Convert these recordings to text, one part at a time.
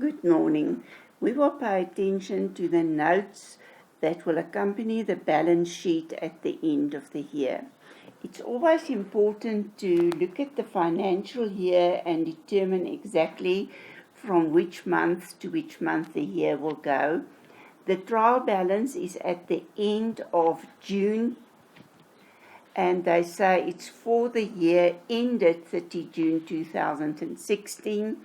Good morning. We will pay attention to the notes that will accompany the balance sheet at the end of the year. It's always important to look at the financial year and determine exactly from which month to which month the year will go. The trial balance is at the end of June, and they say it's for the year ended 30 June 2016.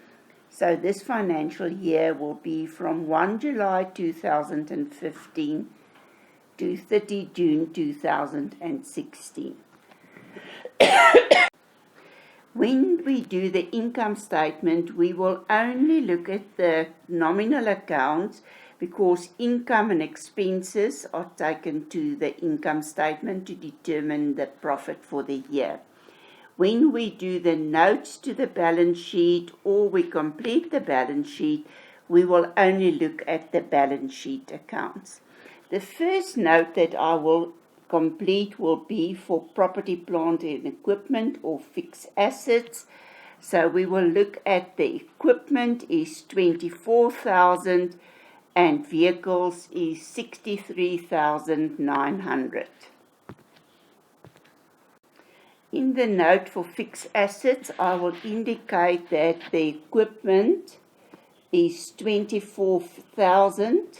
So this financial year will be from 1 July 2015 to 30 June 2016. When we do the income statement, we will only look at the nominal accounts because income and expenses are taken to the income statement to determine the profit for the year. When we do the notes to the balance sheet or we complete the balance sheet, we will only look at the balance sheet accounts. The first note that I will complete will be for property, plant and equipment or fixed assets. So we will look at the equipment is 24,000 and vehicles is 63,900. In the note for fixed assets, I will indicate that the equipment is 24,000.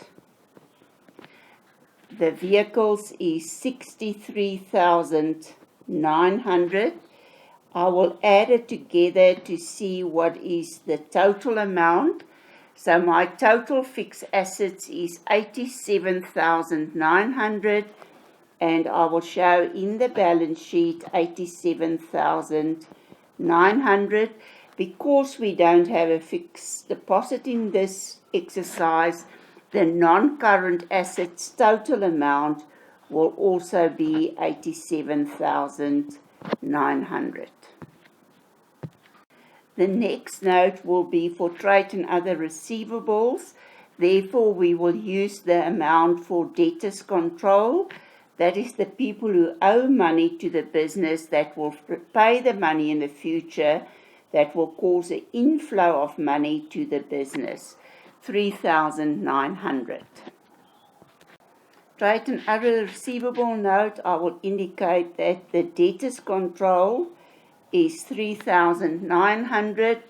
The vehicles is 63,900. I will add it together to see what is the total amount. So my total fixed assets is 87,900. And I will show in the balance sheet 87,900. Because we don't have a fixed deposit in this exercise, the non-current assets total amount will also be 87,900. The next note will be for trade and other receivables. Therefore, we will use the amount for debtors control. That is the people who owe money to the business that will pay the money in the future, that will cause an inflow of money to the business, 3,900. Trade and other receivable note, I will indicate that the debtors control is 3,900.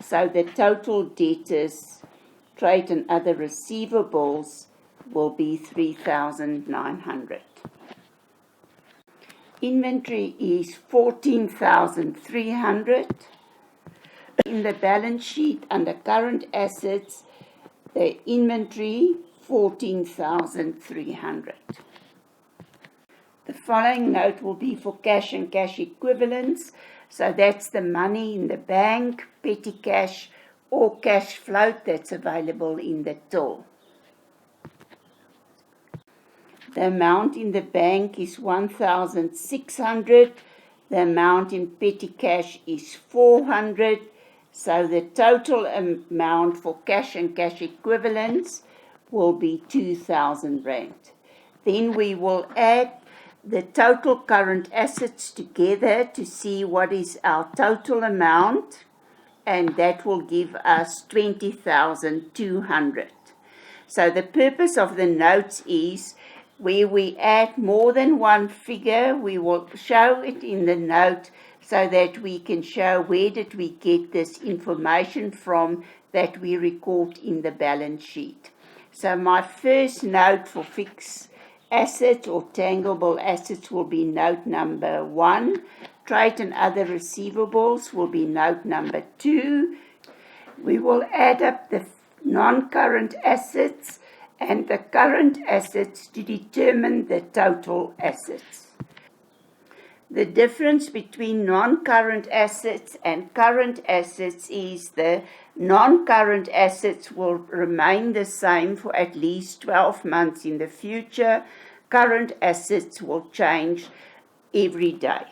So the total debtors, trade and other receivables will be 3,900. Inventory is 14,300. In the balance sheet under current assets, the inventory 14,300. The following note will be for cash and cash equivalents. So that's the money in the bank, petty cash or cash float that's available in the till. The amount in the bank is 1,600. The amount in petty cash is 400. So the total amount for cash and cash equivalents will be 2,000 rand. Then we will add the total current assets together to see what is our total amount, and that will give us 20,200. So the purpose of the notes is where we add more than one figure, we will show it in the note so that we can show where did we get this information from that we record in the balance sheet. So my first note for fixed assets or tangible assets will be note number 1. Trade and other receivables will be note number 2. We will add up the non-current assets and the current assets to determine the total assets. The difference between non-current assets and current assets is the non-current assets will remain the same for at least 12 months in the future. Current assets will change every day.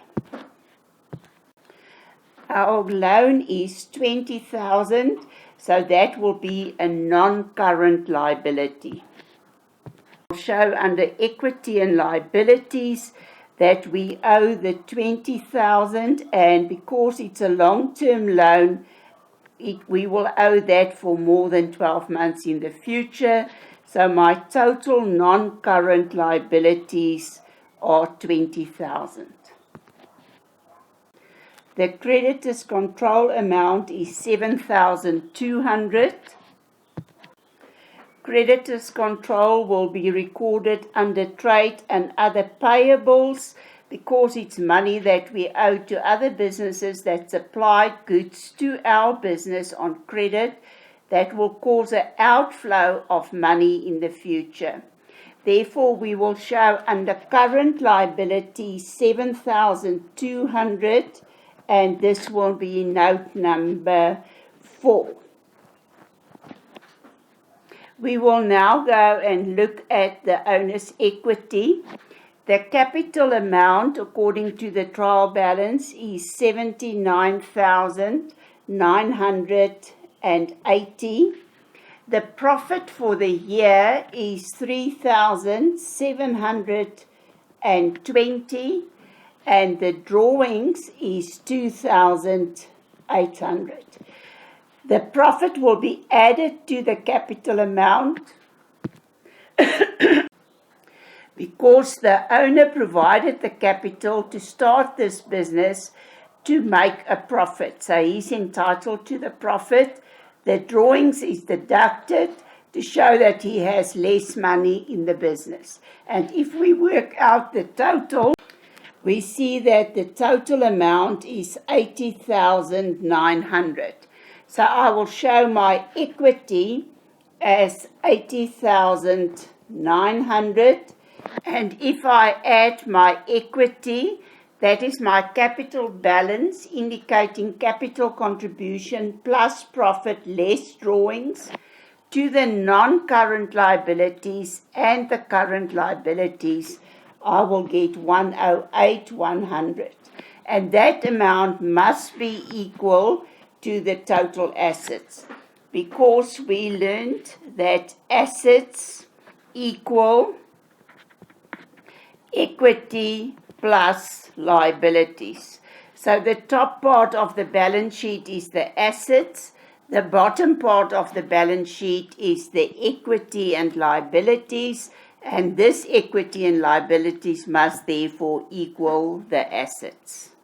Our loan is 20,000. So that will be a non-current liability. We'll show under equity and liabilities that we owe the 20,000, and because it's a long-term loan, we will owe that for more than 12 months in the future. So my total non-current liabilities are 20,000. The creditors' control amount is 7,200. Creditors' control will be recorded under trade and other payables because it's money that we owe to other businesses that supplied goods to our business on credit that will cause an outflow of money in the future. Therefore, we will show under current liability 7,200, and this will be note number 4. We will now go and look at the owner's equity. The capital amount, according to the trial balance, is 79,980. The profit for the year is 3,720, and the drawings is 2,800. The profit will be added to the capital amount because the owner provided the capital to start this business to make a profit. So he's entitled to the profit. The drawings is deducted to show that he has less money in the business. And if we work out the total, we see that the total amount is 80,900. So I will show my equity as 80,900. And if I add my equity, that is my capital balance, indicating capital contribution plus profit less drawings, to the non-current liabilities and the current liabilities, I will get 108,100. And that amount must be equal to the total assets, because we learned that assets equal equity plus liabilities. So the top part of the balance sheet is the assets, the bottom part of the balance sheet is the equity and liabilities, and this equity and liabilities must therefore equal the assets.